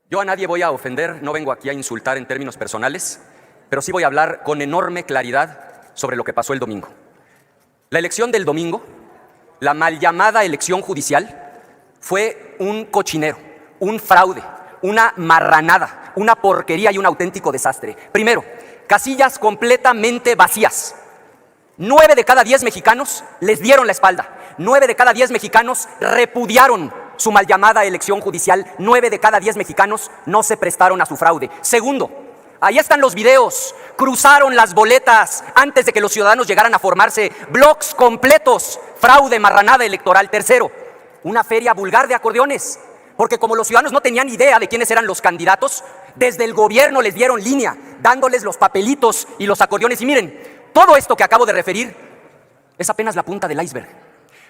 Yo a nadie voy a ofender, no vengo aquí a insultar en términos personales, pero sí voy a hablar con enorme claridad sobre lo que pasó el domingo. La elección del domingo, la mal llamada elección judicial, fue un cochinero, un fraude, una marranada, una porquería y un auténtico desastre. Primero, casillas completamente vacías. 9 de cada 10 mexicanos les dieron la espalda. 9 de cada 10 mexicanos repudiaron su mal llamada elección judicial. 9 de cada 10 mexicanos no se prestaron a su fraude. Segundo, ahí están los videos. Cruzaron las boletas antes de que los ciudadanos llegaran a formarse. Bloques completos. Fraude, marranada electoral. Tercero, una feria vulgar de acordeones. Porque como los ciudadanos no tenían idea de quiénes eran los candidatos, desde el gobierno les dieron línea, dándoles los papelitos y los acordeones. Y miren, todo esto que acabo de referir es apenas la punta del iceberg.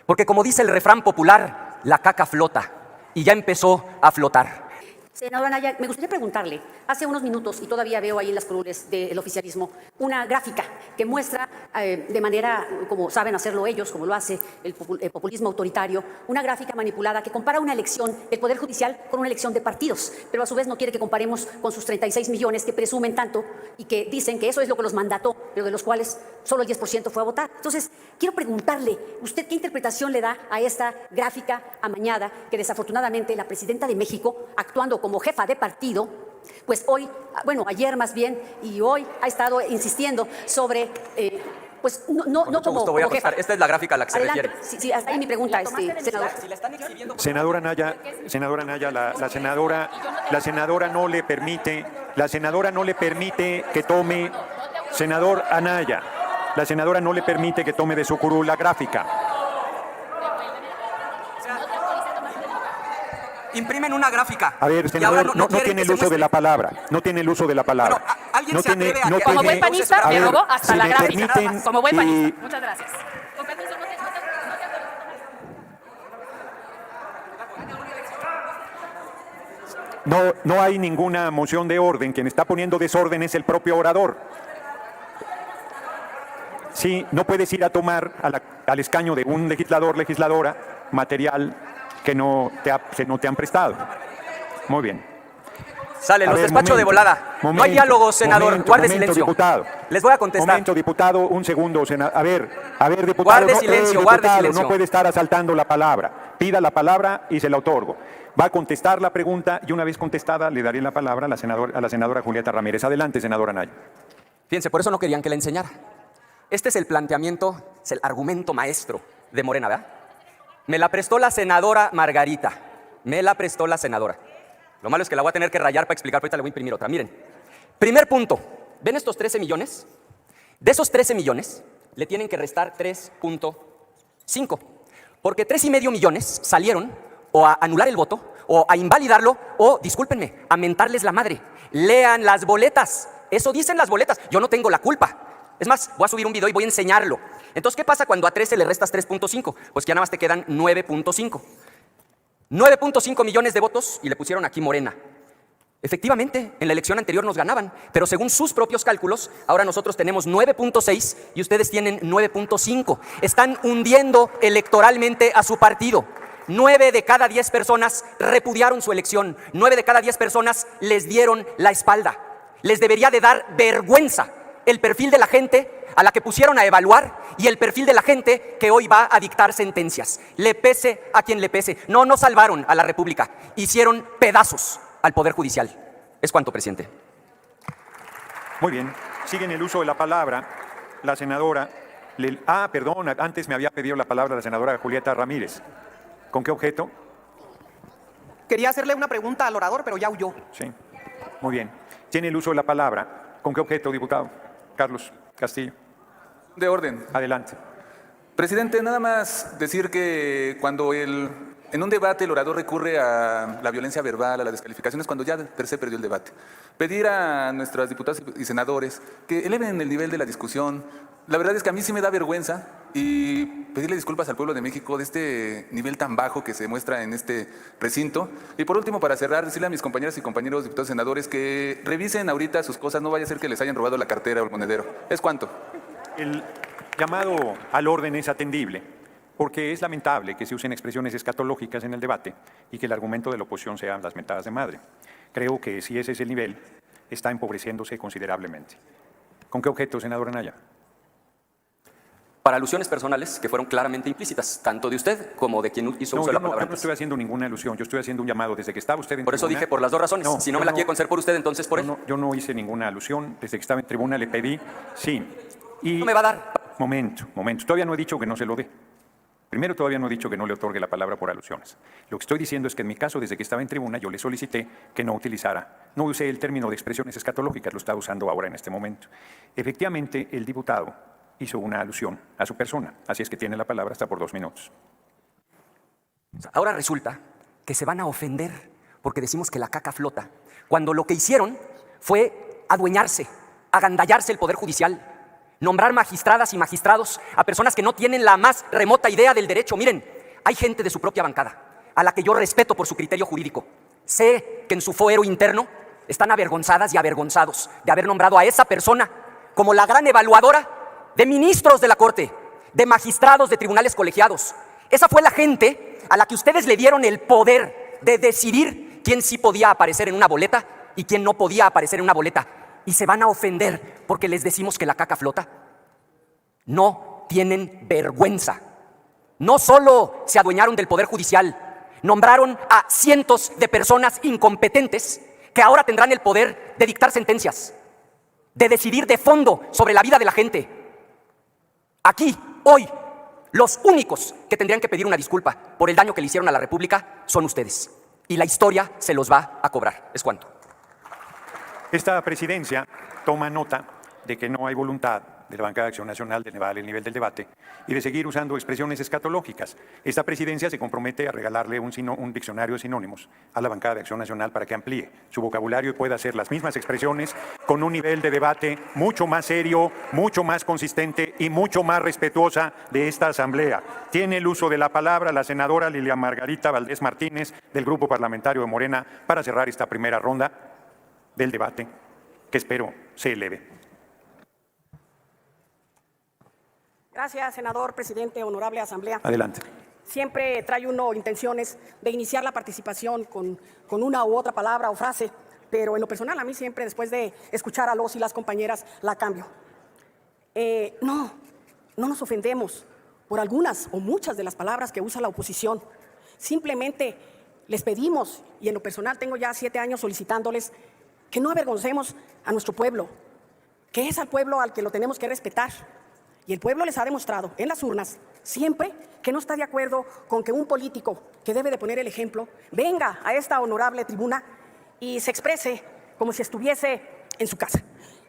Porque como dice el refrán popular, la caca flota y ya empezó a flotar. Senadora Anaya, me gustaría preguntarle, hace unos minutos, y todavía veo ahí en las curules del oficialismo, una gráfica que muestra de manera, como saben hacerlo ellos, como lo hace el populismo autoritario, una gráfica manipulada que compara una elección del Poder Judicial con una elección de partidos, pero a su vez no quiere que comparemos con sus 36 millones que presumen tanto y que dicen que eso es lo que los mandató, pero de los cuales solo el 10% fue a votar. Entonces, quiero preguntarle, ¿usted qué interpretación le da a esta gráfica amañada que desafortunadamente la presidenta de México, actuando como jefa de partido, pues hoy, bueno, ayer más bien, y hoy ha estado insistiendo sobre, pues no como jefa. Esta es la gráfica a la que se refiere. Sí, hasta ahí mi pregunta, senador. Senadora Anaya, la senadora no le permite, que tome, senador Anaya, la senadora no le permite que tome de su curul la gráfica. Imprimen una gráfica. A ver, senador, no tiene el uso de la palabra. No tiene el uso de la palabra. Bueno, ¿alguien se atreve a Como buen panista, me robó hasta la gráfica. Permiten, Como buen panista. Muchas gracias. No hay ninguna moción de orden. Quien está poniendo desorden es el propio orador. Sí, no puedes ir a tomar al escaño de un legislador, legisladora, material que no te han prestado. Muy bien. Sale, los despacho de volada. No hay diálogo, senador. Guarde silencio. Diputado. Les voy a contestar. Momento, diputado, un segundo. A ver, diputado. Guarde silencio, guarde silencio. No puede estar asaltando la palabra. Pida la palabra y se la otorgo. Va a contestar la pregunta y una vez contestada le daré la palabra a la senadora Julieta Ramírez. Adelante, senadora Anaya. Fíjense, por eso no querían que la enseñara. Este es el planteamiento, es el argumento maestro de Morena, ¿verdad? Me la prestó la senadora Margarita. Me la prestó la senadora. Lo malo es que la voy a tener que rayar para explicar, pero ahorita le voy a imprimir otra. Miren, primer punto. ¿Ven estos 13 millones? De esos 13 millones, le tienen que restar 3.5. Porque 3.5 millones salieron o a anular el voto, o a invalidarlo, o, discúlpenme, a mentarles la madre. Lean las boletas. Eso dicen las boletas. Yo no tengo la culpa. Es más, voy a subir un video y voy a enseñarlo. Entonces, ¿qué pasa cuando a 13 le restas 3.5? Pues que ya nada más te quedan 9.5. 9.5 millones de votos y le pusieron aquí Morena. Efectivamente, en la elección anterior nos ganaban, pero según sus propios cálculos, ahora nosotros tenemos 9.6 y ustedes tienen 9.5. Están hundiendo electoralmente a su partido. 9 de cada 10 personas repudiaron su elección. 9 de cada 10 personas les dieron la espalda. Les debería de dar vergüenza el perfil de la gente a la que pusieron a evaluar y el perfil de la gente que hoy va a dictar sentencias. Le pese a quien le pese. No salvaron a la República. Hicieron pedazos al Poder Judicial. Es cuanto, presidente. Muy bien. Sigue en el uso de la palabra la senadora. Perdón, antes me había pedido la palabra la senadora Julieta Ramírez. ¿Con qué objeto? Quería hacerle una pregunta al orador, pero ya huyó. Sí. Muy bien. Tiene el uso de la palabra. ¿Con qué objeto, diputado? Carlos Castillo. De orden. Adelante. Presidente, nada más decir que cuando en un debate el orador recurre a la violencia verbal, a las descalificaciones, cuando ya per se perdió el debate. Pedir a nuestros diputados y senadores que eleven el nivel de la discusión. La verdad es que a mí sí me da vergüenza y pedirle disculpas al pueblo de México de este nivel tan bajo que se muestra en este recinto. Y por último, para cerrar, decirle a mis compañeras y compañeros diputados y senadores que revisen ahorita sus cosas, no vaya a ser que les hayan robado la cartera o el monedero. ¿Es cuánto? El llamado al orden es atendible, porque es lamentable que se usen expresiones escatológicas en el debate y que el argumento de la oposición sean las mentadas de madre. Creo que si ese es el nivel, está empobreciéndose considerablemente. ¿Con qué objeto, senador Anaya? Para alusiones personales que fueron claramente implícitas, tanto de usted como de quien hizo uso de la palabra yo no antes. estoy haciendo ninguna alusión, yo estoy haciendo un llamado desde que estaba usted en Por eso tribuna. dije por las dos razones. Si no me la quiere conceder por usted, entonces por él. Yo no hice ninguna alusión, desde que estaba en tribuna le pedí, sí. Y No me va a dar. Momento, todavía no he dicho que no se lo dé. Primero, todavía no he dicho que no le otorgue la palabra por alusiones. Lo que estoy diciendo es que en mi caso, desde que estaba en tribuna, yo le solicité que no usé el término de expresiones escatológicas, lo está usando ahora en este momento. Efectivamente, el diputado hizo una alusión a su persona, así es que tiene la palabra hasta por 2 minutos. Ahora resulta que se van a ofender porque decimos que la caca flota, cuando lo que hicieron fue adueñarse, agandallarse el Poder Judicial, nombrar magistradas y magistrados a personas que no tienen la más remota idea del derecho. Miren, hay gente de su propia bancada, a la que yo respeto por su criterio jurídico. Sé que en su fuero interno están avergonzadas y avergonzados de haber nombrado a esa persona como la gran evaluadora de ministros de la Corte, de magistrados de tribunales colegiados. Esa fue la gente a la que ustedes le dieron el poder de decidir quién sí podía aparecer en una boleta y quién no podía aparecer en una boleta. Y se van a ofender porque les decimos que la caca flota. No tienen vergüenza. No solo se adueñaron del Poder Judicial, nombraron a cientos de personas incompetentes que ahora tendrán el poder de dictar sentencias, de decidir de fondo sobre la vida de la gente. Aquí, hoy, los únicos que tendrían que pedir una disculpa por el daño que le hicieron a la República son ustedes. Y la historia se los va a cobrar. Es cuanto. Esta presidencia toma nota de que no hay voluntad de la Bancada de Acción Nacional de elevar el nivel del debate y de seguir usando expresiones escatológicas. Esta presidencia se compromete a regalarle un diccionario de sinónimos a la Bancada de Acción Nacional para que amplíe su vocabulario y pueda hacer las mismas expresiones con un nivel de debate mucho más serio, mucho más consistente y mucho más respetuosa de esta Asamblea. Tiene el uso de la palabra la senadora Lilia Margarita Valdés Martínez del Grupo Parlamentario de Morena para cerrar esta primera ronda del debate, que espero se eleve. Gracias, senador, presidente, honorable asamblea. Adelante. Siempre trae uno intenciones de iniciar la participación con una u otra palabra o frase, pero en lo personal a mí siempre, después de escuchar a los y las compañeras, la cambio. No nos ofendemos por algunas o muchas de las palabras que usa la oposición. Simplemente les pedimos, y en lo personal tengo ya 7 años solicitándoles, que no avergoncemos a nuestro pueblo, que es al pueblo al que lo tenemos que respetar. Y el pueblo les ha demostrado en las urnas siempre que no está de acuerdo con que un político que debe de poner el ejemplo venga a esta honorable tribuna y se exprese como si estuviese en su casa.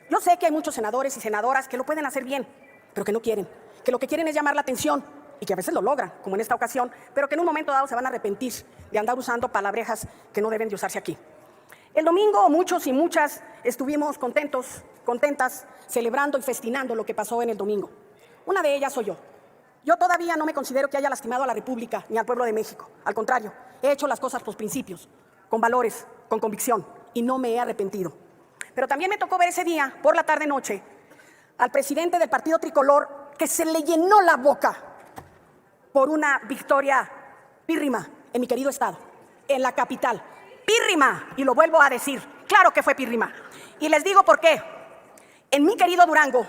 Yo sé que hay muchos senadores y senadoras que lo pueden hacer bien, pero que no quieren, que lo que quieren es llamar la atención y que a veces lo logran, como en esta ocasión, pero que en un momento dado se van a arrepentir de andar usando palabrejas que no deben de usarse aquí. El domingo muchos y muchas estuvimos contentas, celebrando y festinando lo que pasó en el domingo. Una de ellas soy yo. Yo todavía no me considero que haya lastimado a la República ni al pueblo de México. Al contrario, he hecho las cosas por principios, con valores, con convicción, y no me he arrepentido. Pero también me tocó ver ese día, por la tarde-noche, al presidente del Partido Tricolor, que se le llenó la boca por una victoria pírrima en mi querido estado, en la capital. Pírrima, y lo vuelvo a decir, claro que fue pírrima. Y les digo por qué. En mi querido Durango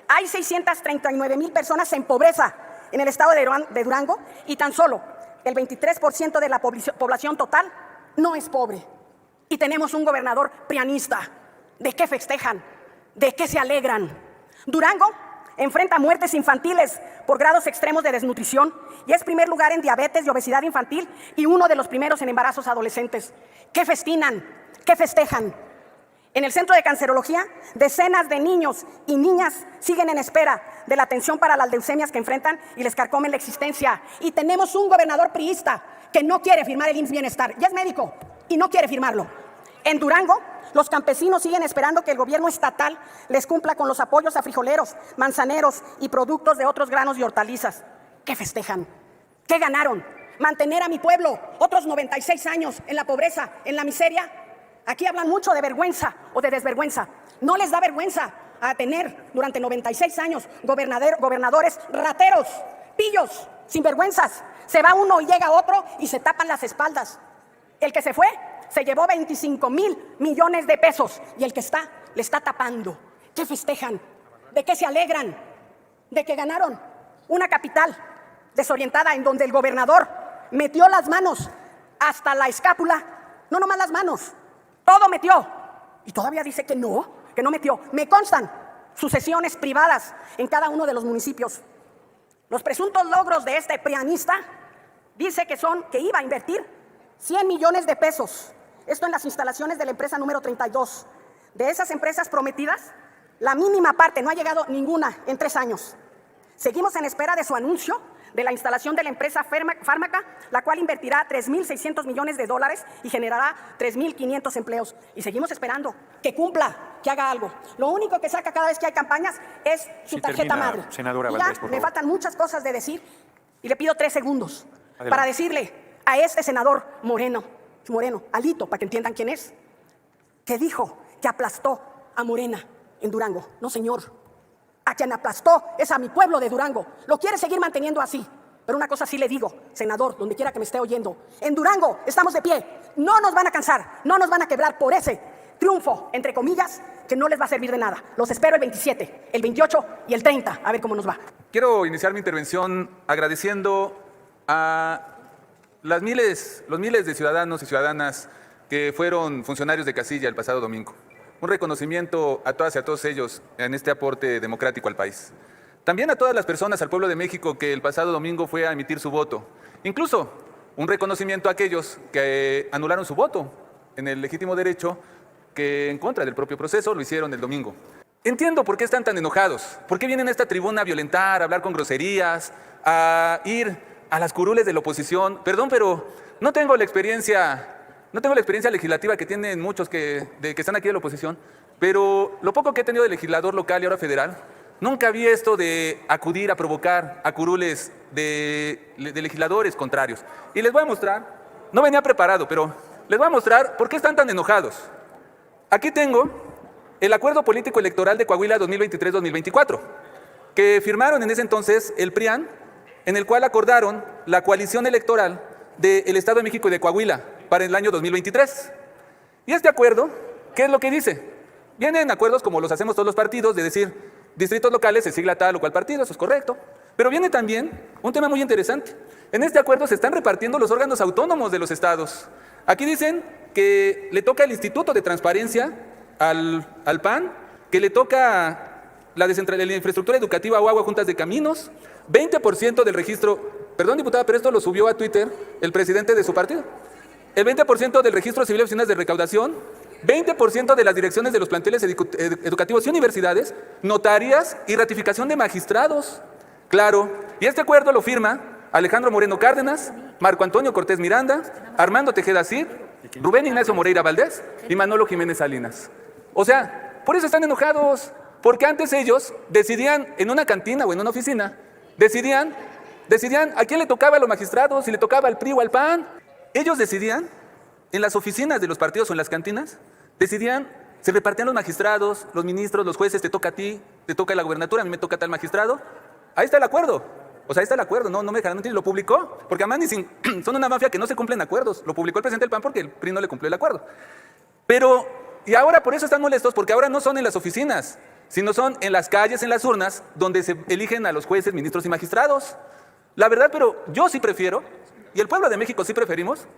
hay 639,000 personas en pobreza en el estado de Durango y tan solo el 23% de la población total no es pobre. Y tenemos un gobernador prianista. ¿De qué festejan? ¿De qué se alegran? Durango enfrenta muertes infantiles por grados extremos de desnutrición y es primer lugar en diabetes y obesidad infantil y uno de los primeros en embarazos adolescentes. ¿Qué festinan? ¿Qué festejan? En el Centro de Cancerología, decenas de niños y niñas siguen en espera de la atención para las leucemias que enfrentan y les carcomen la existencia. Y tenemos un gobernador priista que no quiere firmar el IMSS Bienestar. Ya es médico y no quiere firmarlo. En Durango, los campesinos siguen esperando que el gobierno estatal les cumpla con los apoyos a frijoleros, manzaneros y productos de otros granos y hortalizas. ¿Qué festejan? ¿Qué ganaron? ¿Mantener a mi pueblo otros 96 años en la pobreza, en la miseria? Aquí hablan mucho de vergüenza o de desvergüenza. ¿No les da vergüenza a tener durante 96 años gobernadores rateros, pillos, sinvergüenzas? Se va uno y llega otro y se tapan las espaldas. El que se fue se llevó 25,000 millones de pesos y el que está, le está tapando. ¿Qué festejan? ¿De qué se alegran? De que ganaron una capital desorientada en donde el gobernador metió las manos hasta la escápula, no nomás las manos, todo metió. Y todavía dice que no metió. Me constan sucesiones privadas en cada uno de los municipios. Los presuntos logros de este prianista dice que iba a invertir 100 millones de pesos. Esto en las instalaciones de la empresa número 32. De esas empresas prometidas, la mínima parte, no ha llegado ninguna en 3 años. Seguimos en espera de su anuncio de la instalación de la empresa Fármaca, la cual invertirá $3,600 millones y generará 3,500 empleos. Y seguimos esperando que cumpla, que haga algo. Lo único que saca cada vez que hay campañas es su Sí, tarjeta termina, madre. senadora Y ya Valdés, por me favor. faltan muchas cosas de decir y le pido 3 segundos Adelante. para decirle a este senador Moreno, Alito, para que entiendan quién es, que dijo que aplastó a Morena en Durango. No, señor. A quien aplastó es a mi pueblo de Durango. Lo quiere seguir manteniendo así. Pero una cosa sí le digo, senador, donde quiera que me esté oyendo. En Durango estamos de pie. No nos van a cansar, no nos van a quebrar por ese triunfo, entre comillas, que no les va a servir de nada. Los espero el 27, el 28 y el 30. A ver cómo nos va. Quiero iniciar mi intervención agradeciendo a los miles de ciudadanos y ciudadanas que fueron funcionarios de casilla el pasado domingo. Un reconocimiento a todas y a todos ellos en este aporte democrático al país. También a todas las personas, al pueblo de México que el pasado domingo fue a emitir su voto. Incluso un reconocimiento a aquellos que anularon su voto en el legítimo derecho que en contra del propio proceso lo hicieron el domingo. Entiendo por qué están tan enojados, por qué vienen a esta tribuna a violentar, a hablar con groserías, a ir a las curules de la oposición. Perdón, pero no tengo la experiencia legislativa que tienen muchos que están aquí de la oposición, pero lo poco que he tenido de legislador local y ahora federal, nunca vi esto de acudir a provocar a curules de legisladores contrarios. Y les voy a mostrar, no venía preparado, pero les voy a mostrar por qué están tan enojados. Aquí tengo el Acuerdo Político Electoral de Coahuila 2023-2024, que firmaron en ese entonces el PRIAN, en el cual acordaron la coalición electoral del Estado de México y de Coahuila para el año 2023. Y este acuerdo, ¿qué es lo que dice? Vienen acuerdos como los hacemos todos los partidos, de decir, distritos locales se sigla tal o cual partido, eso es correcto. Pero viene también un tema muy interesante. En este acuerdo se están repartiendo los órganos autónomos de los estados. Aquí dicen que le toca el Instituto de Transparencia al PAN, que le toca la infraestructura educativa o agua, juntas de caminos, 20% del registro, perdón diputada, pero esto lo subió a Twitter el presidente de su partido, el 20% del registro civil de oficinas de recaudación, 20% de las direcciones de los planteles educativos y universidades, notarias y ratificación de magistrados. Claro, y este acuerdo lo firma Alejandro Moreno Cárdenas, Marco Antonio Cortés Miranda, Armando Tejeda Cid, Rubén Ignacio Moreira Valdés y Manolo Jiménez Salinas. O sea, por eso están enojados, porque antes ellos decidían en una cantina o en una oficina, decidían a quién le tocaba a los magistrados, si le tocaba al PRI o al PAN. Ellos decidían en las oficinas de los partidos o en las cantinas, decidían, se repartían los magistrados, los ministros, los jueces, te toca a ti, te toca la gobernatura, a mí me toca tal magistrado. Ahí está el acuerdo. O sea, ahí está el acuerdo, no me dejarán mentir, lo publicó, porque además son una mafia que no se cumplen acuerdos. Lo publicó el presidente del PAN porque el PRI no le cumplió el acuerdo. Pero, y ahora por eso están molestos, porque ahora no son en las oficinas, sino son en las calles, en las urnas, donde se eligen a los jueces, ministros y magistrados. La verdad, pero yo sí prefiero, y el pueblo de México sí preferimos,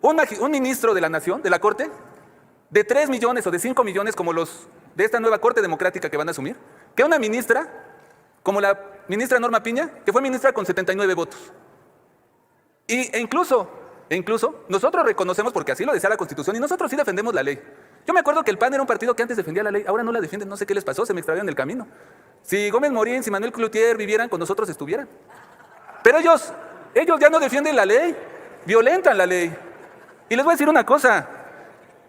un ministro de la Nación, de la Corte, de 3 millones o de 5 millones como los de esta nueva Corte Democrática que van a asumir, que una ministra, como la ministra Norma Piña, que fue ministra con 79 votos. E incluso nosotros reconocemos, porque así lo decía la Constitución, y nosotros sí defendemos la ley. Yo me acuerdo que el PAN era un partido que antes defendía la ley, ahora no la defienden, no sé qué les pasó, se me extraviaron el camino. Si Gómez Morín, si Manuel Cloutier vivieran, con nosotros estuvieran. Pero ellos ya no defienden la ley, violentan la ley. Y les voy a decir una cosa,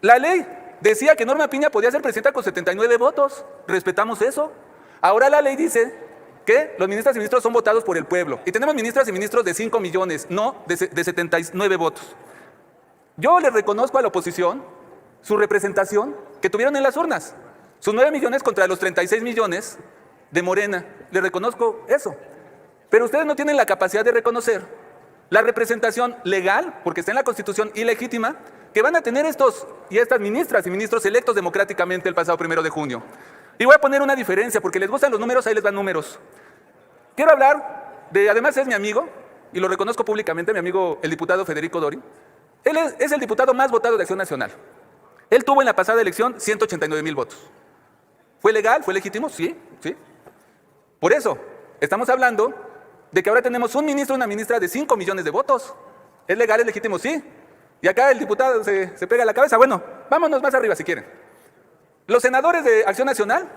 la ley decía que Norma Piña podía ser presidenta con 79 votos, respetamos eso. Ahora la ley dice que los ministras y ministros son votados por el pueblo. Y tenemos ministras y ministros de 5 millones, no de 79 votos. Yo les reconozco a la oposición su representación que tuvieron en las urnas. Sus 9 millones contra los 36 millones de Morena. Les reconozco eso. Pero ustedes no tienen la capacidad de reconocer la representación legal, porque está en la Constitución, y legítima, que van a tener estos y estas ministras y ministros electos democráticamente el pasado 1 de junio. Y voy a poner una diferencia, porque les gustan los números, ahí les van números. Quiero hablar de, además es mi amigo, y lo reconozco públicamente, mi amigo el diputado Federico Dori. Él es el diputado más votado de Acción Nacional. Él tuvo en la pasada elección 189,000 votos. ¿Fue legal? ¿Fue legítimo? Sí, sí. Por eso, estamos hablando de que ahora tenemos un ministro y una ministra de 5 millones de votos. ¿Es legal, es legítimo? Sí. Y acá el diputado se pega la cabeza. Bueno, vámonos más arriba si quieren. Los senadores de Acción Nacional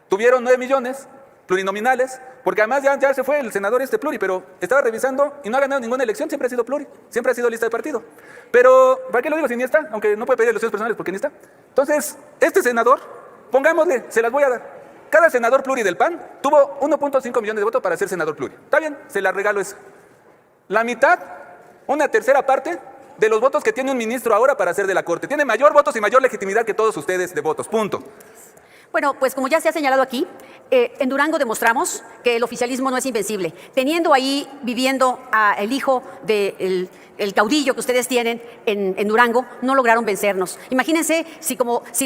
tuvieron 9 millones plurinominales, porque además ya se fue el senador pluri, pero estaba revisando y no ha ganado ninguna elección, siempre ha sido pluri, siempre ha sido lista de partido. Pero, ¿para qué lo digo si ni está? Aunque no puede pedir elecciones personales porque ni está. Entonces, este senador, pongámosle, se las voy a dar. Cada senador pluri del PAN tuvo 1.5 millones de votos para ser senador pluri. Está bien, se la regalo esa. La mitad, una tercera parte de los votos que tiene un ministro ahora para ser de la Corte. Tiene mayor votos y mayor legitimidad que todos ustedes de votos, punto. Bueno, pues como ya se ha señalado aquí, en Durango demostramos que el oficialismo no es invencible. Teniendo ahí viviendo el hijo del caudillo que ustedes tienen en Durango, no lograron vencernos. Imagínense si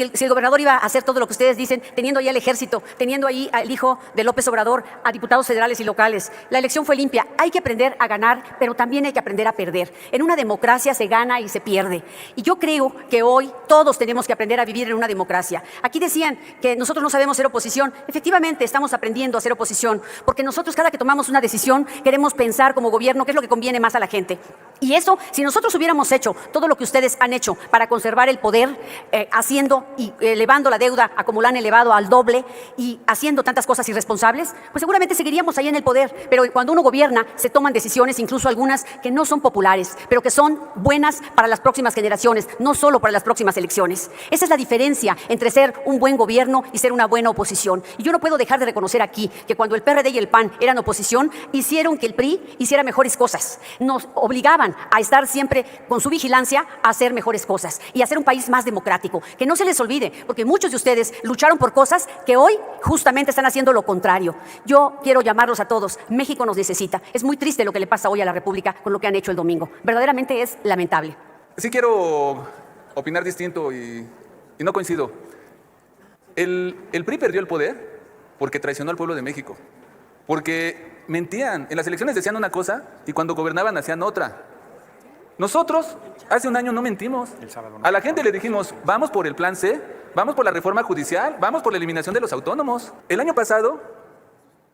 el gobernador iba a hacer todo lo que ustedes dicen, teniendo ahí al ejército, teniendo ahí al hijo de López Obrador, a diputados federales y locales. La elección fue limpia. Hay que aprender a ganar, pero también hay que aprender a perder. En una democracia se gana y se pierde. Y yo creo que hoy todos tenemos que aprender a vivir en una democracia. Aquí decían que nosotros no sabemos ser oposición. Efectivamente, estamos aprendiendo a ser oposición, porque nosotros cada que tomamos una decisión queremos pensar como gobierno qué es lo que conviene más a la gente. Y eso, si nosotros hubiéramos hecho todo lo que ustedes han hecho para conservar el poder, haciendo y elevando la deuda a como la han elevado al doble y haciendo tantas cosas irresponsables, pues seguramente seguiríamos ahí en el poder. Pero cuando uno gobierna, se toman decisiones, incluso algunas que no son populares, pero que son buenas para las próximas generaciones, no solo para las próximas elecciones. Esa es la diferencia entre ser un buen gobierno y ser una buena oposición. Y yo no puedo dejar de reconocer aquí que cuando el PRD y el PAN eran oposición, hicieron que el PRI hiciera mejores cosas. Nos obligaban a estar siempre con su vigilancia a hacer mejores cosas y a hacer un país más democrático. Que no se les olvide, porque muchos de ustedes lucharon por cosas que hoy justamente están haciendo lo contrario. Yo quiero llamarlos a todos. México nos necesita. Es muy triste lo que le pasa hoy a la República con lo que han hecho el domingo. Verdaderamente es lamentable. Sí quiero opinar distinto y no coincido. El PRI perdió el poder porque traicionó al pueblo de México. Porque mentían. En las elecciones decían una cosa y cuando gobernaban hacían otra. Nosotros hace un año no mentimos. A la gente le dijimos, vamos por el plan C, vamos por la reforma judicial, vamos por la eliminación de los autónomos. El año pasado,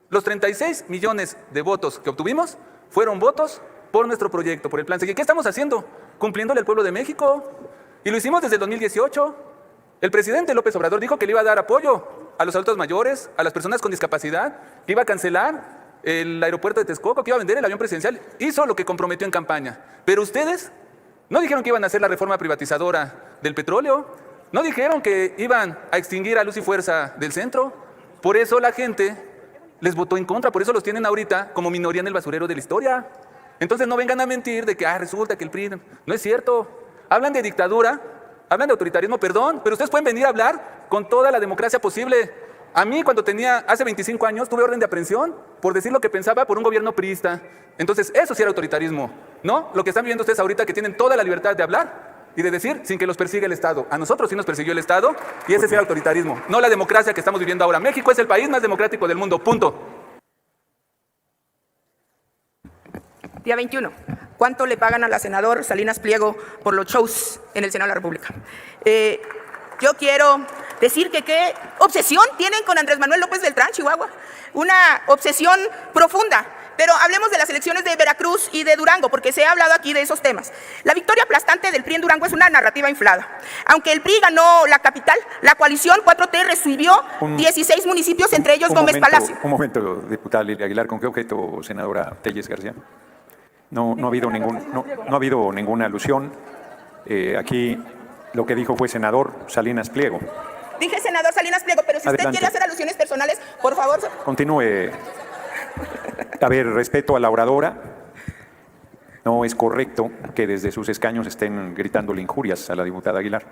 los 36 millones de votos que obtuvimos fueron votos por nuestro proyecto, por el plan C. ¿Y qué estamos haciendo? Cumpliéndole al pueblo de México. Y lo hicimos desde el 2018. El presidente López Obrador dijo que le iba a dar apoyo a los adultos mayores, a las personas con discapacidad, que iba a cancelar el aeropuerto de Texcoco, que iba a vender el avión presidencial. Hizo lo que comprometió en campaña. Pero ustedes no dijeron que iban a hacer la reforma privatizadora del petróleo. No dijeron que iban a extinguir a Luz y Fuerza del Centro. Por eso la gente les votó en contra. Por eso los tienen ahorita como minoría en el basurero de la historia. Entonces no vengan a mentir de que resulta que el PRI... No es cierto. Hablan de dictadura, hablan de autoritarismo, perdón, pero ustedes pueden venir a hablar con toda la democracia posible. A mí, cuando tenía hace 25 años, tuve orden de aprehensión por decir lo que pensaba por un gobierno priista. Entonces, eso sí era autoritarismo, ¿no? Lo que están viendo ustedes ahorita, que tienen toda la libertad de hablar y de decir sin que los persiga el Estado. A nosotros sí nos persiguió el Estado y ese sí era autoritarismo, no la democracia que estamos viviendo ahora. México es el país más democrático del mundo, punto. Día 21. ¿Cuánto le pagan a la senadora Salinas Pliego por los shows en el Senado de la República? Yo quiero decir que qué obsesión tienen con Andrés Manuel López Beltrán, Chihuahua. Una obsesión profunda. Pero hablemos de las elecciones de Veracruz y de Durango, porque se ha hablado aquí de esos temas. La victoria aplastante del PRI en Durango es una narrativa inflada. Aunque el PRI ganó la capital, la coalición 4T recibió 16 municipios, entre ellos Gómez Palacio. Un momento, diputada Lilia Aguilar, ¿con qué objeto, senadora Telles García? No ha habido ninguna alusión. Aquí lo que dijo fue senador Salinas Pliego. Dije senador Salinas Pliego, pero si Adelante. usted quiere hacer alusiones personales, por favor. Continúe. A ver, respeto a la oradora. No es correcto que desde sus escaños estén gritándole injurias a la diputada Aguilar.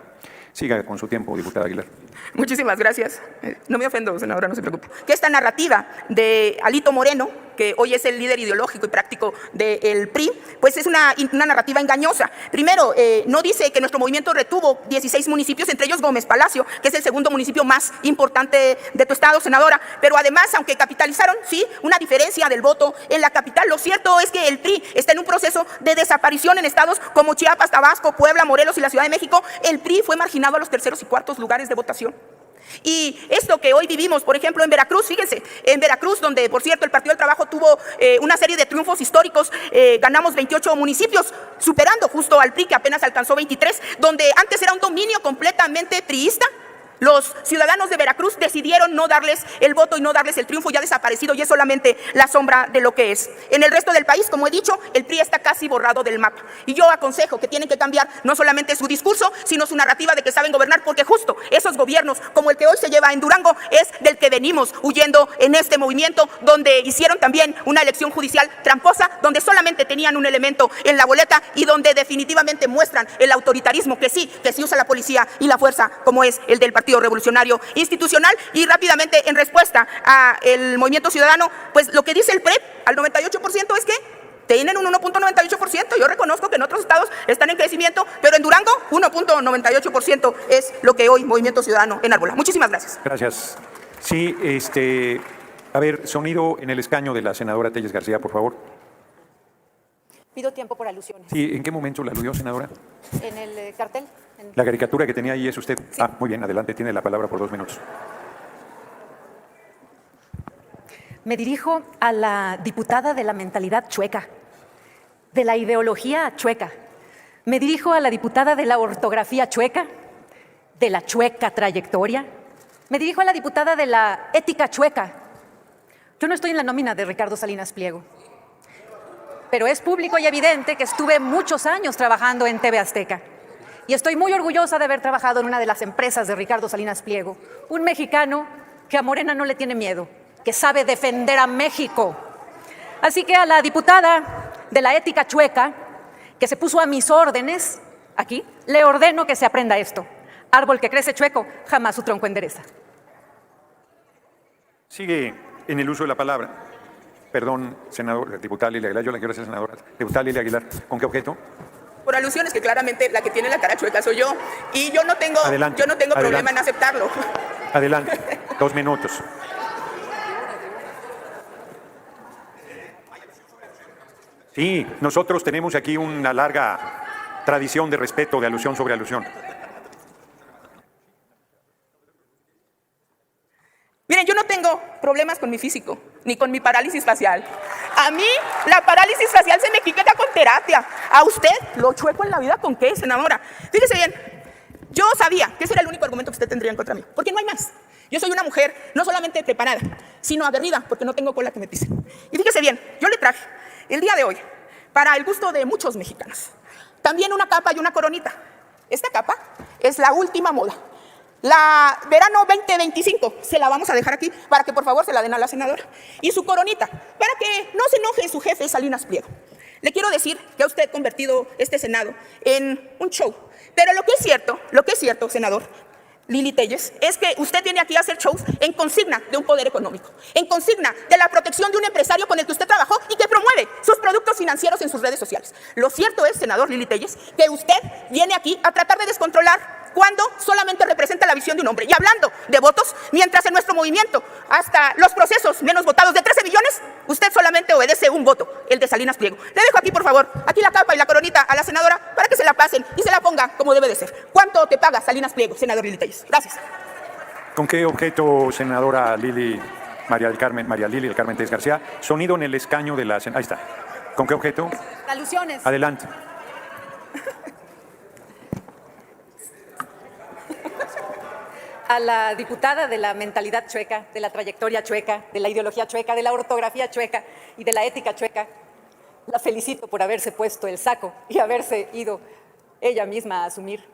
Siga con su tiempo, diputada Aguilar. Muchísimas gracias. No me ofendo, senadora, no se preocupe. Que esta narrativa de Alito Moreno, que hoy es el líder ideológico y práctico del PRI, pues es una narrativa engañosa. Primero, no dice que nuestro movimiento retuvo 16 municipios, entre ellos Gómez Palacio, que es el segundo municipio más importante de tu estado, senadora. Pero además, aunque capitalizaron, sí, una diferencia del voto en la capital, lo cierto es que el PRI está en un proceso de desaparición en estados como Chiapas, Tabasco, Puebla, Morelos y la Ciudad de México. El PRI fue marginado a los terceros y cuartos lugares de votación. Y esto que hoy vivimos, por ejemplo, en Veracruz, fíjense, en Veracruz, donde, por cierto, el Partido del Trabajo tuvo una serie de triunfos históricos, ganamos 28 municipios, superando justo al PRI, que apenas alcanzó 23, donde antes era un dominio completamente priista. Los ciudadanos de Veracruz decidieron no darles el voto y no darles el triunfo, ya desaparecido, y es solamente la sombra de lo que es. En el resto del país, como he dicho, el PRI está casi borrado del mapa. Y yo aconsejo que tienen que cambiar no solamente su discurso, sino su narrativa de que saben gobernar, porque justo esos gobiernos, como el que hoy se lleva en Durango, es del que venimos huyendo en este movimiento, donde hicieron también una elección judicial tramposa, donde solamente tenían un elemento en la boleta y donde definitivamente muestran el autoritarismo que sí usa la policía y la fuerza, como es el del Partido Revolucionario Institucional. Y rápidamente, en respuesta al Movimiento Ciudadano, pues lo que dice el PREP al 98% es que tienen un 1.98%. Yo reconozco que en otros estados están en crecimiento, pero en Durango 1.98% es lo que hoy Movimiento Ciudadano enarbola. Muchísimas gracias. Gracias. Sí, a ver, sonido en el escaño de la senadora Telles García, por favor. Pido tiempo por alusiones. Sí, ¿en qué momento la aludió, senadora? En el cartel. La caricatura que tenía ahí es usted. Sí. Muy bien, adelante, tiene la palabra por 2 minutos. Me dirijo a la diputada de la mentalidad chueca, de la ideología chueca. Me dirijo a la diputada de la ortografía chueca, de la chueca trayectoria. Me dirijo a la diputada de la ética chueca. Yo no estoy en la nómina de Ricardo Salinas Pliego, pero es público y evidente que estuve muchos años trabajando en TV Azteca. Y estoy muy orgullosa de haber trabajado en una de las empresas de Ricardo Salinas Pliego, un mexicano que a Morena no le tiene miedo, que sabe defender a México. Así que a la diputada de la ética chueca, que se puso a mis órdenes, aquí, le ordeno que se aprenda esto. Árbol que crece chueco, jamás su tronco endereza. Sigue en el uso de la palabra. Perdón, senador, diputada Lilia Aguilar, yo la quiero hacer senadora. Diputada Lilia Aguilar, ¿con qué objeto? Por alusiones que claramente la que tiene la cara chueca soy yo, y yo no tengo problema en aceptarlo. Adelante, 2 minutos. Sí, nosotros tenemos aquí una larga tradición de respeto, de alusión sobre alusión. Miren, yo no tengo problemas con mi físico, ni con mi parálisis facial. A mí la parálisis facial se me quita con terapia. A usted lo chueco en la vida, ¿con qué, senadora? Fíjese bien, yo sabía que ese era el único argumento que usted tendría en contra mí, porque no hay más. Yo soy una mujer no solamente preparada, sino aguerrida, porque no tengo cola que me pise. Y fíjese bien, yo le traje el día de hoy, para el gusto de muchos mexicanos, también una capa y una coronita. Esta capa es la última moda. La verano 2025 se la vamos a dejar aquí para que por favor se la den a la senadora. Y su coronita, para que no se enoje su jefe Salinas Pliego. Le quiero decir que ha usted convertido este Senado en un show. Pero lo que es cierto, senador Lili Telles, es que usted viene aquí a hacer shows en consigna de un poder económico, en consigna de la protección de un empresario con el que usted trabajó y que promueve sus productos financieros en sus redes sociales. Lo cierto es, senador Lili Telles, que usted viene aquí a tratar de descontrolar cuando solamente representa la visión de un hombre. Y hablando de votos, mientras en nuestro movimiento, hasta los procesos menos votados de 13 millones, usted solamente obedece un voto, el de Salinas Pliego. Le dejo aquí, por favor, aquí la capa y la coronita a la senadora para que se la pasen y se la ponga como debe de ser. ¿Cuánto te paga Salinas Pliego, senador Lili Telles? Gracias. ¿Con qué objeto, senadora María Lili del Carmen Telles García? Sonido en el escaño de la senadora. Ahí está. ¿Con qué objeto? Alusiones. Adelante. A la diputada de la mentalidad chueca, de la trayectoria chueca, de la ideología chueca, de la ortografía chueca y de la ética chueca, la felicito por haberse puesto el saco y haberse ido ella misma a asumir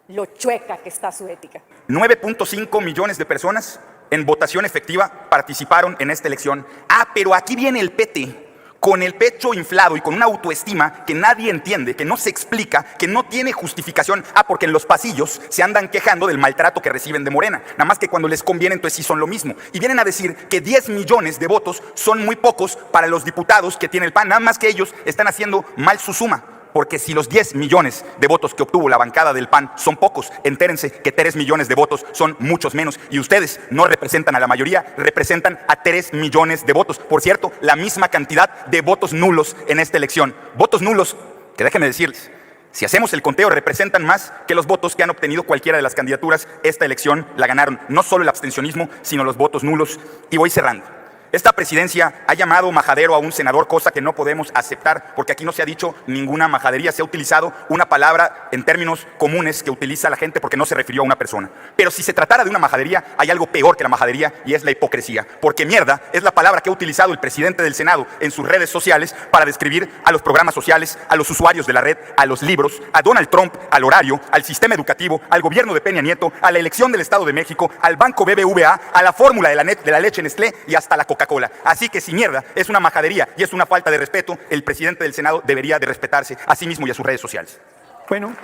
lo chueca que está su ética. 9.5 millones de personas en votación efectiva participaron en esta elección. Pero aquí viene el PT con el pecho inflado y con una autoestima que nadie entiende, que no se explica, que no tiene justificación. Porque en los pasillos se andan quejando del maltrato que reciben de Morena. Nada más que cuando les conviene, entonces sí son lo mismo. Y vienen a decir que 10 millones de votos son muy pocos para los diputados que tiene el PAN. Nada más que ellos están haciendo mal su suma. Porque si los 10 millones de votos que obtuvo la bancada del PAN son pocos, entérense que 3 millones de votos son muchos menos. Y ustedes no representan a la mayoría, representan a 3 millones de votos. Por cierto, la misma cantidad de votos nulos en esta elección. Votos nulos que, déjenme decirles, si hacemos el conteo, representan más que los votos que han obtenido cualquiera de las candidaturas. Esta elección la ganaron no solo el abstencionismo, sino los votos nulos. Y voy cerrando. Esta presidencia ha llamado majadero a un senador, cosa que no podemos aceptar, porque aquí no se ha dicho ninguna majadería, se ha utilizado una palabra en términos comunes que utiliza la gente porque no se refirió a una persona. Pero si se tratara de una majadería, hay algo peor que la majadería y es la hipocresía, porque mierda es la palabra que ha utilizado el presidente del Senado en sus redes sociales para describir a los programas sociales, a los usuarios de la red, a los libros, a Donald Trump, al horario, al sistema educativo, al gobierno de Peña Nieto, a la elección del Estado de México, al Banco BBVA, a la fórmula de la leche Nestlé y hasta la Coca-Cola. Así que si mierda es una majadería y es una falta de respeto, el presidente del Senado debería de respetarse a sí mismo y a sus redes sociales. Bueno,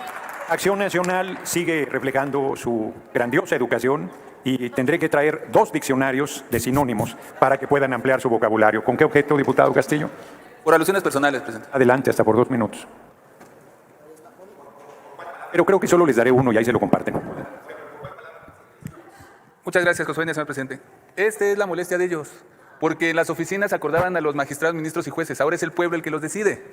Acción Nacional sigue reflejando su grandiosa educación y tendré que traer 2 diccionarios de sinónimos para que puedan ampliar su vocabulario. ¿Con qué objeto, diputado Castillo? Por alusiones personales, presidente. Adelante, hasta por 2 minutos. Pero creo que solo les daré uno y ahí se lo comparten. Muchas gracias, Josué, señor presidente. Esta es la molestia de ellos, porque en las oficinas acordaban a los magistrados, ministros y jueces. Ahora es el pueblo el que los decide.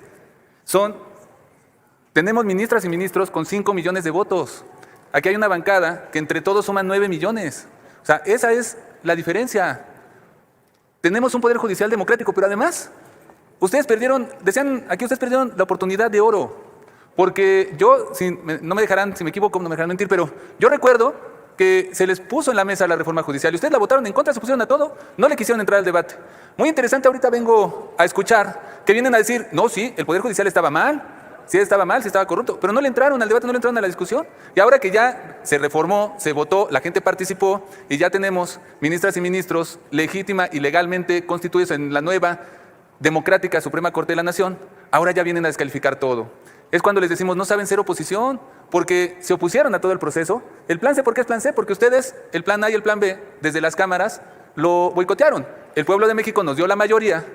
Tenemos ministras y ministros con 5 millones de votos. Aquí hay una bancada que entre todos suman 9 millones. O sea, esa es la diferencia. Tenemos un poder judicial democrático, pero además, ustedes perdieron la oportunidad de oro. Porque no me dejarán, si me equivoco, no me dejarán mentir, pero yo recuerdo que se les puso en la mesa la reforma judicial y ustedes la votaron en contra, se pusieron a todo, no le quisieron entrar al debate. Muy interesante, ahorita vengo a escuchar que vienen a decir, no, sí, el Poder Judicial estaba mal, sí estaba corrupto, pero no le entraron al debate, no le entraron a la discusión. Y ahora que ya se reformó, se votó, la gente participó y ya tenemos ministras y ministros legítima y legalmente constituidos en la nueva democrática Suprema Corte de la Nación, ahora ya vienen a descalificar todo. Es cuando les decimos, no saben ser oposición, porque se opusieron a todo el proceso. El plan C, ¿por qué es plan C? Porque ustedes, el plan A y el plan B, desde las cámaras, lo boicotearon. El pueblo de México nos dio la mayoría,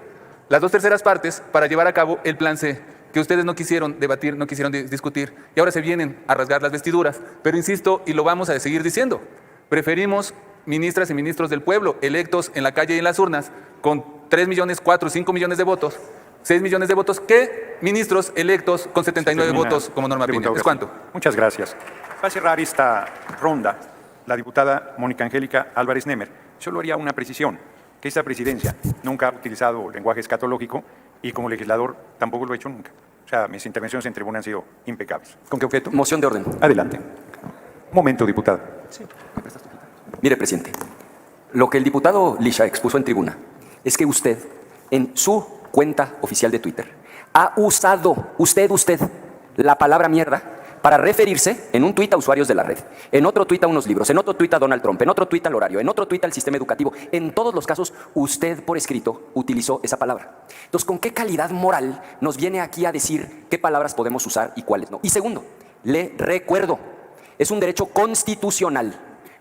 las 2/3 partes, para llevar a cabo el plan C, que ustedes no quisieron debatir, no quisieron discutir, y ahora se vienen a rasgar las vestiduras. Pero insisto, y lo vamos a seguir diciendo, preferimos ministras y ministros del pueblo, electos en la calle y en las urnas, con 3 millones, 4, 5 millones de votos, 6 millones de votos, que ministros electos con 79 votos como Norma Piña. ¿Es cuánto? Muchas gracias. Va a cerrar esta ronda la diputada Mónica Angélica Álvarez Nemer. Solo haría una precisión, que esta presidencia nunca ha utilizado lenguaje escatológico y como legislador tampoco lo he hecho nunca. O sea, mis intervenciones en tribuna han sido impecables. ¿Con qué objeto? Moción de orden. Adelante. Un momento, diputada. Mire, presidente, lo que el diputado Lisha expuso en tribuna es que usted, en su cuenta oficial de Twitter, ha usado usted la palabra mierda para referirse en un tuit a usuarios de la red, en otro tuit a unos libros, en otro tuit a Donald Trump, en otro tuit al horario, en otro tuit al sistema educativo. En todos los casos, usted por escrito utilizó esa palabra. Entonces, ¿con qué calidad moral nos viene aquí a decir qué palabras podemos usar y cuáles no? Y segundo, le recuerdo, es un derecho constitucional.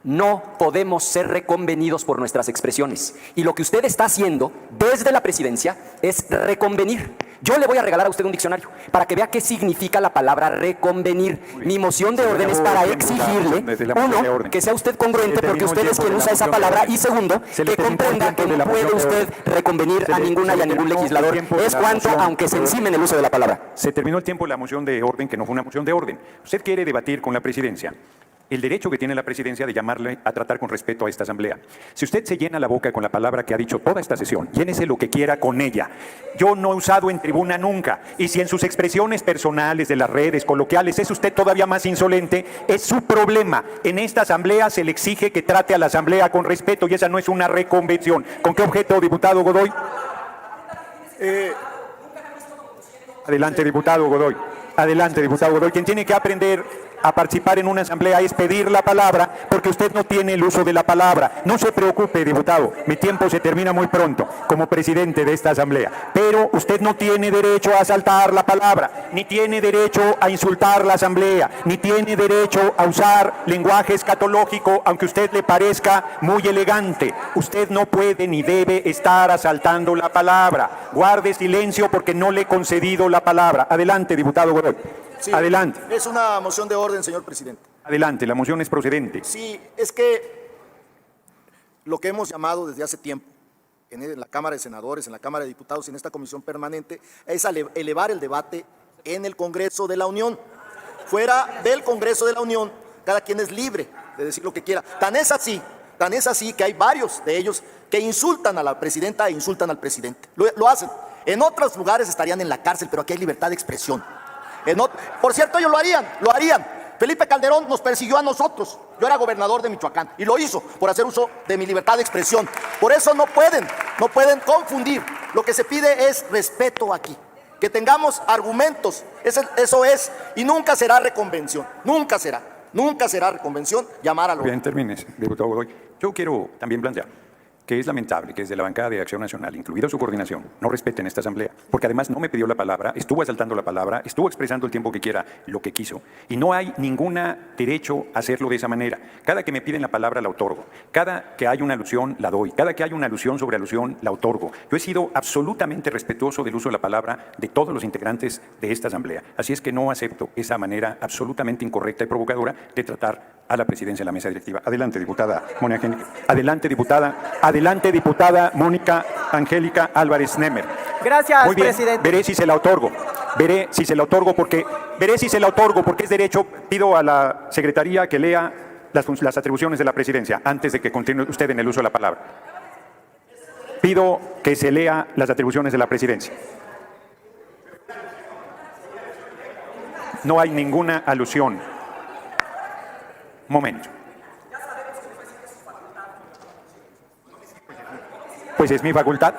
No podemos ser reconvenidos por nuestras expresiones. Y lo que usted está haciendo desde la presidencia es reconvenir. Yo le voy a regalar a usted un diccionario para que vea qué significa la palabra reconvenir. Mi moción de orden es para exigirle, uno, que sea usted congruente porque usted es quien usa esa palabra, y segundo, que comprenda que no puede usted reconvenir a ninguna y a ningún legislador. Es cuanto, aunque se encime en el uso de la palabra. Se terminó el tiempo de la moción de orden, que no fue una moción de orden. Usted quiere debatir con la presidencia el derecho que tiene la presidencia de llamarle a tratar con respeto a esta asamblea. Si usted se llena la boca con la palabra que ha dicho toda esta sesión, llénese lo que quiera con ella. Yo no he usado en tribuna nunca. Y si en sus expresiones personales de las redes coloquiales es usted todavía más insolente, es su problema. En esta asamblea se le exige que trate a la asamblea con respeto y esa no es una reconvención. ¿Con qué objeto, diputado Godoy? Adelante, diputado Godoy. Adelante, diputado Godoy. Quien tiene que aprender a participar en una asamblea es pedir la palabra porque usted no tiene el uso de la palabra. No se preocupe, diputado, mi tiempo se termina muy pronto como presidente de esta asamblea, pero usted no tiene derecho a asaltar la palabra, ni tiene derecho a insultar la asamblea, ni tiene derecho a usar lenguaje escatológico, aunque a usted le parezca muy elegante. Usted no puede ni debe estar asaltando la palabra. Guarde silencio porque no le he concedido la palabra. Adelante, diputado Godoy. Sí, adelante. Es una moción de orden, señor presidente. Adelante, la moción es procedente. Sí, es que lo que hemos llamado desde hace tiempo en la Cámara de Senadores, en la Cámara de Diputados y en esta comisión permanente es elevar el debate en el Congreso de la Unión. Fuera del Congreso de la Unión, cada quien es libre de decir lo que quiera. Tan es así que hay varios de ellos que insultan a la presidenta e insultan al presidente. Lo hacen. En otros lugares estarían en la cárcel, pero aquí hay libertad de expresión. Por cierto, ellos lo harían. Felipe Calderón nos persiguió a nosotros. Yo era gobernador de Michoacán y lo hizo por hacer uso de mi libertad de expresión. Por eso no pueden confundir. Lo que se pide es respeto aquí. Que tengamos argumentos. Eso es. Y nunca será reconvención. Nunca será reconvención llamar a lo... Bien, termine, diputado Godoy. Yo quiero también plantear que es lamentable que desde la bancada de Acción Nacional, incluida su coordinación, no respeten esta asamblea, porque además no me pidió la palabra, estuvo asaltando la palabra, estuvo expresando el tiempo que quiera lo que quiso, y no hay ningún derecho a hacerlo de esa manera. Cada que me piden la palabra la otorgo, cada que hay una alusión la doy, cada que hay una alusión sobre alusión la otorgo. Yo he sido absolutamente respetuoso del uso de la palabra de todos los integrantes de esta asamblea, así es que no acepto esa manera absolutamente incorrecta y provocadora de tratar a la presidencia de la mesa directiva. Adelante, diputada Mónica Angélica. Adelante, diputada Mónica Angélica Álvarez Nemer. Gracias, muy bien, presidente. Veré si se la otorgo porque es derecho. Pido a la secretaría que lea las atribuciones de la presidencia antes de que continúe usted en el uso de la palabra. Pido que se lea las atribuciones de la presidencia. No hay ninguna alusión. Momento. Pues es mi facultad.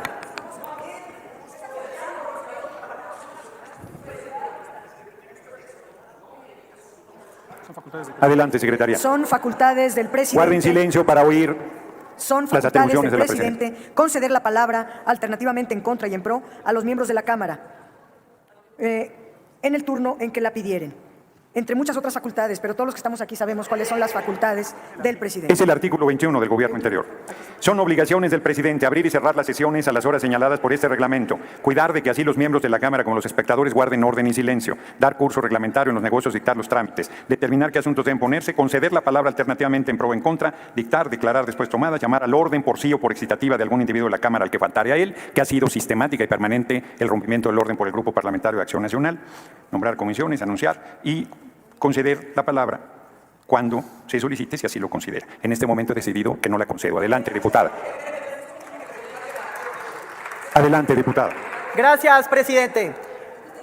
Adelante, secretaria. Son facultades del presidente. Guarden silencio para oír Son las atribuciones del de la presidente conceder la palabra alternativamente en contra y en pro a los miembros de la Cámara en el turno en que la pidieren. Entre muchas otras facultades, pero todos los que estamos aquí sabemos cuáles son las facultades del presidente. Es el artículo 21 del Gobierno Interior. Son obligaciones del presidente abrir y cerrar las sesiones a las horas señaladas por este reglamento, cuidar de que así los miembros de la Cámara como los espectadores guarden orden y silencio, dar curso reglamentario en los negocios, dictar los trámites, determinar qué asuntos deben ponerse, conceder la palabra alternativamente en pro o en contra, dictar, declarar después tomadas, llamar al orden por sí o por excitativa de algún individuo de la Cámara al que faltare a él, que ha sido sistemática y permanente el rompimiento del orden por el Grupo Parlamentario de Acción Nacional, nombrar comisiones, anunciar y conceder la palabra cuando se solicite, si así lo considera. En este momento he decidido que no la concedo. Adelante, diputada. Permítame, diputada. Gracias, presidente.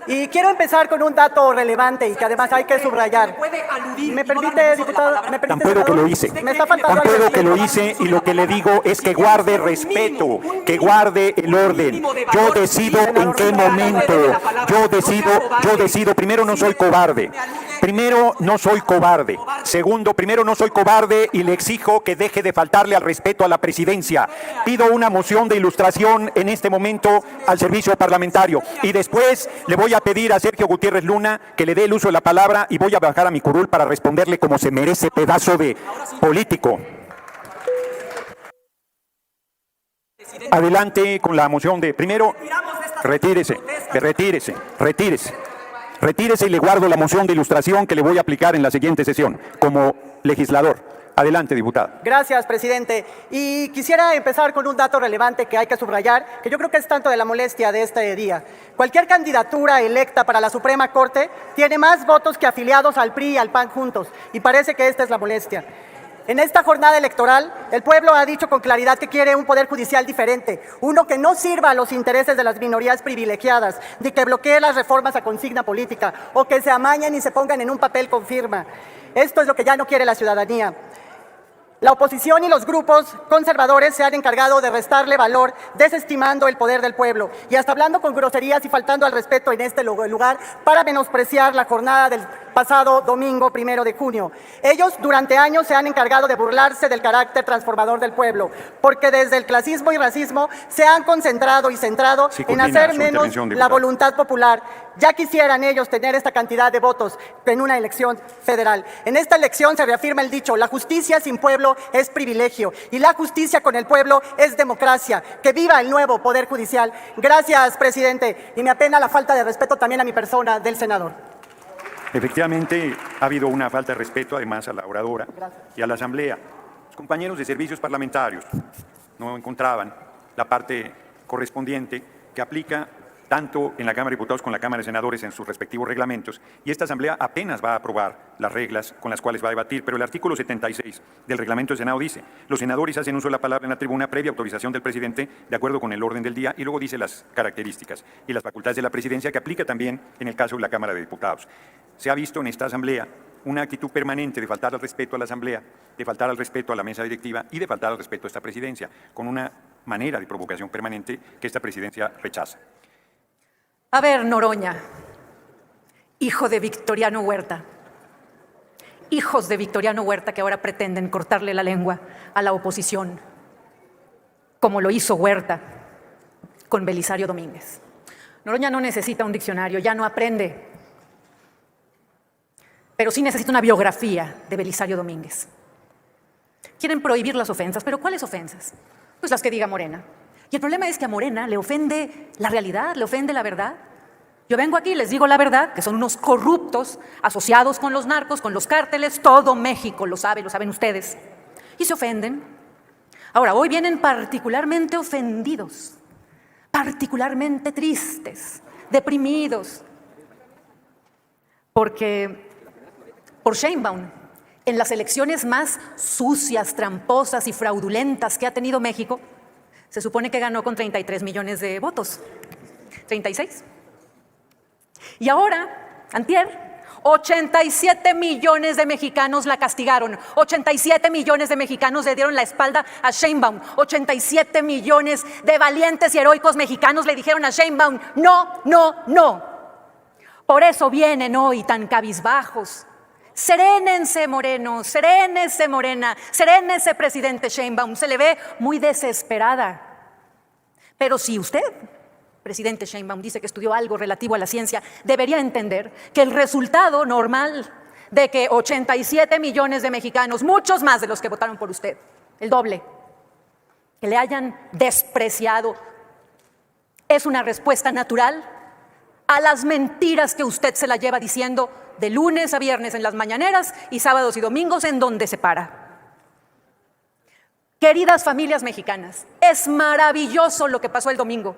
Y quiero empezar con un dato relevante y que además hay que subrayar. ¿Me permite, diputado? Tan puedo que lo hice. Me está faltando Tan puedo algo. que lo hice y lo que le digo es que guarde respeto, que guarde el orden. Yo decido en qué momento. Yo decido. Primero, no soy cobarde. Segundo, primero, no soy cobarde y le exijo que deje de faltarle al respeto a la presidencia. Pido una moción de ilustración en este momento al servicio parlamentario. Y después le voy a pedir a Sergio Gutiérrez Luna que le dé el uso de la palabra y voy a bajar a mi curul para responderle como se merece, pedazo de político. Adelante con la moción de... Primero, retírese y le guardo la moción de ilustración que le voy a aplicar en la siguiente sesión como legislador. Adelante, diputada. Gracias, presidente. Y quisiera empezar con un dato relevante que hay que subrayar, que yo creo que es tanto de la molestia de este día. Cualquier candidatura electa para la Suprema Corte tiene más votos que afiliados al PRI y al PAN juntos, y parece que esta es la molestia. En esta jornada electoral, el pueblo ha dicho con claridad que quiere un poder judicial diferente, uno que no sirva a los intereses de las minorías privilegiadas, ni que bloquee las reformas a consigna política, o que se amañen y se pongan en un papel con firma. Esto es lo que ya no quiere la ciudadanía. La oposición y los grupos conservadores se han encargado de restarle valor, desestimando el poder del pueblo y hasta hablando con groserías y faltando al respeto en este lugar para menospreciar la jornada del pasado domingo 1 de junio. Ellos durante años se han encargado de burlarse del carácter transformador del pueblo, porque desde el clasismo y racismo se han concentrado y centrado en hacer menos la voluntad popular. Ya quisieran ellos tener esta cantidad de votos en una elección federal. En esta elección se reafirma el dicho: la justicia sin pueblo es privilegio y la justicia con el pueblo es democracia. ¡Que viva el nuevo Poder Judicial! Gracias, presidente. Y me apena la falta de respeto también a mi persona del senador. Efectivamente, ha habido una falta de respeto además a la oradora y a la Asamblea. Los compañeros de servicios parlamentarios no encontraban la parte correspondiente que aplica tanto en la Cámara de Diputados como en la Cámara de Senadores en sus respectivos reglamentos, y esta Asamblea apenas va a aprobar las reglas con las cuales va a debatir, pero el artículo 76 del Reglamento del Senado dice: los senadores hacen uso de la palabra en la tribuna previa autorización del presidente de acuerdo con el orden del día, y luego dice las características y las facultades de la presidencia, que aplica también en el caso de la Cámara de Diputados. Se ha visto en esta Asamblea una actitud permanente de faltar al respeto a la Asamblea, de faltar al respeto a la mesa directiva y de faltar al respeto a esta presidencia, con una manera de provocación permanente que esta presidencia rechaza. A ver, Noroña, hijo de Victoriano Huerta, hijos de Victoriano Huerta que ahora pretenden cortarle la lengua a la oposición, como lo hizo Huerta con Belisario Domínguez. Noroña no necesita un diccionario, ya no aprende, pero sí necesita una biografía de Belisario Domínguez. Quieren prohibir las ofensas, pero ¿cuáles ofensas? Pues las que diga Morena. Y el problema es que a Morena le ofende la realidad, le ofende la verdad. Yo vengo aquí y les digo la verdad, que son unos corruptos asociados con los narcos, con los cárteles, todo México lo sabe, lo saben ustedes. Y se ofenden. Ahora, hoy vienen particularmente ofendidos, particularmente tristes, deprimidos, porque por Sheinbaum, en las elecciones más sucias, tramposas y fraudulentas que ha tenido México, se supone que ganó con 33 millones de votos. 36. Y ahora, antier, 87 millones de mexicanos la castigaron. 87 millones de mexicanos le dieron la espalda a Sheinbaum. 87 millones de valientes y heroicos mexicanos le dijeron a Sheinbaum: no, no, no. Por eso vienen hoy tan cabizbajos. Serénense, Moreno, serénese, Morena, serénese, presidente Sheinbaum. Se le ve muy desesperada. Pero si usted, presidente Sheinbaum, dice que estudió algo relativo a la ciencia, debería entender que el resultado normal de que 87 millones de mexicanos, muchos más de los que votaron por usted, el doble, que le hayan despreciado, es una respuesta natural a las mentiras que usted se la lleva diciendo de lunes a viernes en las mañaneras y sábados y domingos en donde se para. Queridas familias mexicanas, es maravilloso lo que pasó el domingo.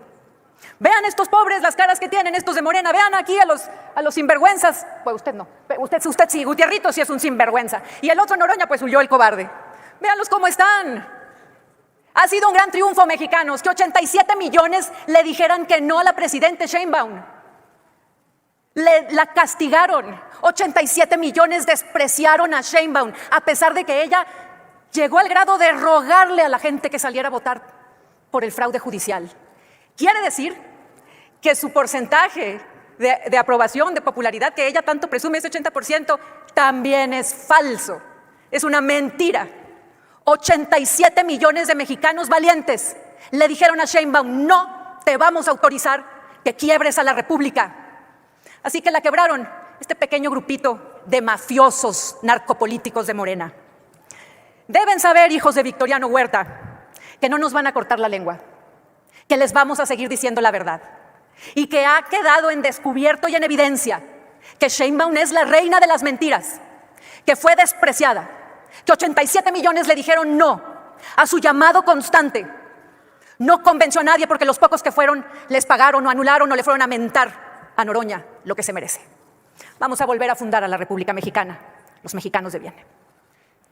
Vean estos pobres, las caras que tienen estos de Morena, vean aquí a los sinvergüenzas. Pues usted no, usted sí, Gutierrito sí es un sinvergüenza. Y el otro Noroña pues huyó el cobarde. Véanlos cómo están. Ha sido un gran triunfo, mexicanos, que 87 millones le dijeran que no a la presidente Sheinbaum. La castigaron. 87 millones despreciaron a Sheinbaum, a pesar de que ella llegó al grado de rogarle a la gente que saliera a votar por el fraude judicial. Quiere decir que su porcentaje de aprobación, de popularidad, que ella tanto presume, ese 80%, también es falso. Es una mentira. 87 millones de mexicanos valientes le dijeron a Sheinbaum: no te vamos a autorizar que quiebres a la República. Así que la quebraron, este pequeño grupito de mafiosos narcopolíticos de Morena. Deben saber, hijos de Victoriano Huerta, que no nos van a cortar la lengua, que les vamos a seguir diciendo la verdad y que ha quedado en descubierto y en evidencia que Sheinbaum es la reina de las mentiras, que fue despreciada, que 87 millones le dijeron no a su llamado constante. No convenció a nadie porque los pocos que fueron les pagaron o anularon o le fueron a mentar a Noroña lo que se merece. Vamos a volver a fundar a la República Mexicana, los mexicanos de bien.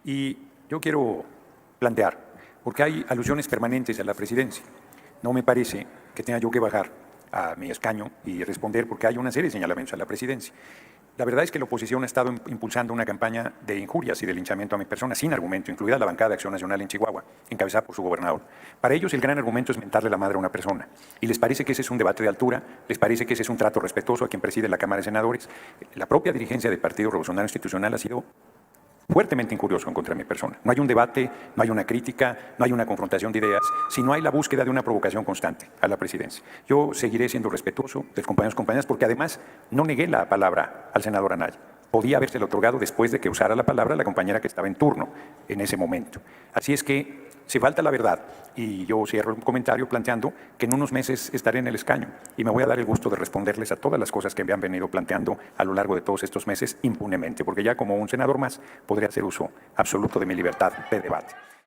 Y yo quiero plantear, porque hay alusiones permanentes a la presidencia. No me parece que tenga yo que bajar a mi escaño y responder, porque hay una serie de señalamientos a la presidencia. La verdad es que la oposición ha estado impulsando una campaña de injurias y de linchamiento a mi persona, sin argumento, incluida la bancada de Acción Nacional en Chihuahua, encabezada por su gobernador. Para ellos el gran argumento es mentarle la madre a una persona. Y les parece que ese es un debate de altura, les parece que ese es un trato respetuoso a quien preside la Cámara de Senadores. La propia dirigencia del Partido Revolucionario Institucional ha sido fuertemente injurioso en contra de mi persona. No hay un debate, no hay una crítica, no hay una confrontación de ideas, sino hay la búsqueda de una provocación constante a la presidencia. Yo seguiré siendo respetuoso de los compañeros y compañeras porque además no negué la palabra al senador Anaya. Podía habérselo otorgado después de que usara la palabra la compañera que estaba en turno en ese momento. Así es que si falta la verdad, y yo cierro un comentario planteando que en unos meses estaré en el escaño y me voy a dar el gusto de responderles a todas las cosas que me han venido planteando a lo largo de todos estos meses impunemente, porque ya como un senador más podré hacer uso absoluto de mi libertad de debate.